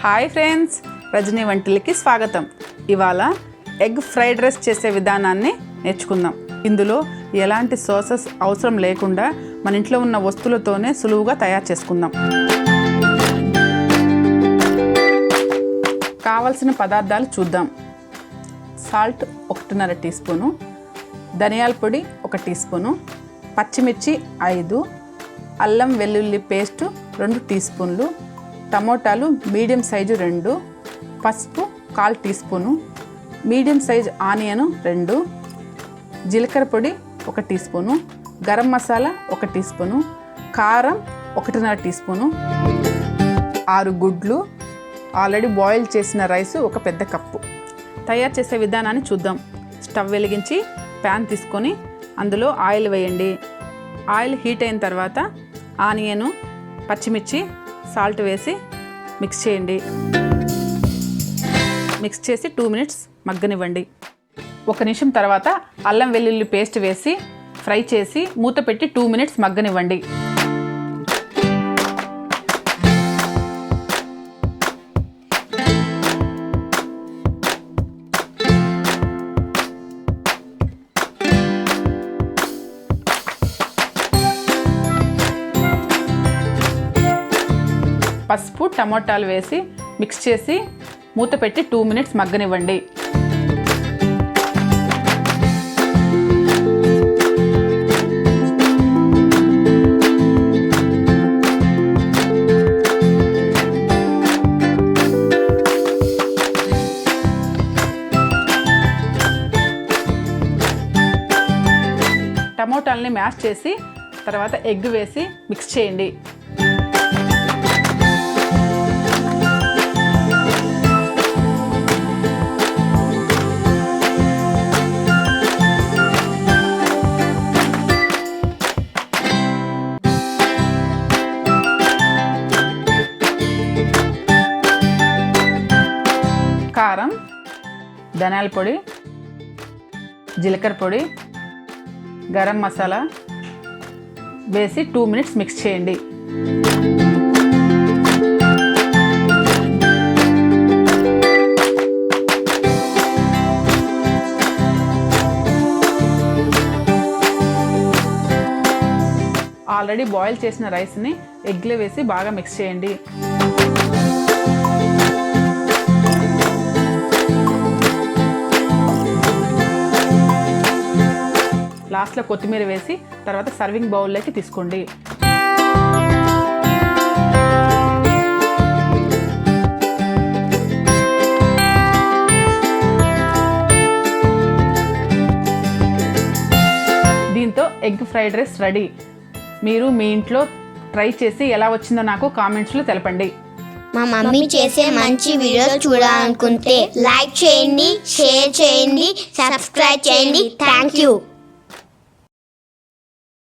Hi friends, Rajani వంటిల్లుకి స్వాగతం. ఇవాళ egg fried rice చేసే విధానాన్ని నేర్చుకుందాం. ఇందులో ఎలాంటి సాసెస్ అవసరం లేకుండా మన ఇంట్లో ఉన్న వస్తువులతోనే సులువుగా తయారు చేసుకుందాం. కావలసిన పదార్థాలు చూద్దాం. సాల్ట్ 1.5 టీ స్పూను, ధనియాల పొడి 1 టీ స్పూను, పచ్చిమిర్చి 5, అల్లం వెల్లుల్లి పేస్టు 2 టీ స్పూన్లు, టమోటాలు మీడియం సైజు 2, పసుపు 1/4 teaspoon, medium size onion 2, జీలకర్ర పొడి 1 teaspoon, garam masala 1 teaspoon, కారం 1.5 టీ స్పూను, 6 గుడ్లు, ఆల్రెడీ బాయిల్ చేసిన రైసు 1 పెద్ద కప్పు. తయారు చేసే విధానాన్ని చూద్దాం. స్టవ్ వెలిగించి ప్యాన్ తీసుకొని అందులో ఆయిల్ వేయండి. ఆయిల్ హీట్ అయిన తర్వాత ఆనియను, పచ్చిమిర్చి, సాల్ట్ వేసి మిక్స్ చేయండి. మిక్స్ చేసి 2 మినిట్స్ మగ్గనివ్వండి. 1 నిమిషం తర్వాత అల్లం వెల్లుల్లి పేస్ట్ వేసి ఫ్రై చేసి మూత పెట్టి 2 మినిట్స్ మగ్గనివ్వండి. పసుపు, టమోటాలు వేసి మిక్స్ చేసి మూత పెట్టి 2 మినిట్స్ మగ్గనివ్వండి. టమోటాలని మ్యాష్ చేసి తర్వాత ఎగ్ వేసి మిక్స్ చేయండి. కారం, ధనియాల పొడి, జీలకర్ర పొడి, గరం మసాలా వేసి 2 మినిట్స్ మిక్స్ చేయండి. ఆల్రెడీ బాయిల్ చేసిన రైస్ని ఎగ్లో వేసి బాగా మిక్స్ చేయండి. లాస్ట్లో కొత్తిమీర వేసి తర్వాత సర్వింగ్ బౌల్లోకి తీసుకోండి. దీంతో ఎగ్ ఫ్రైడ్ రైస్ రెడీ. మీరు మీ ఇంట్లో ట్రై చేసి ఎలా వచ్చిందో నాకు కామెంట్స్లో తెలపండి. మా మమ్మీ చేసే మంచి వీడియోలు చూడాలనుకుంటే లైక్ చేయండి, షేర్ చేయండి, సబ్స్క్రైబ్ చేయండి. Thank you.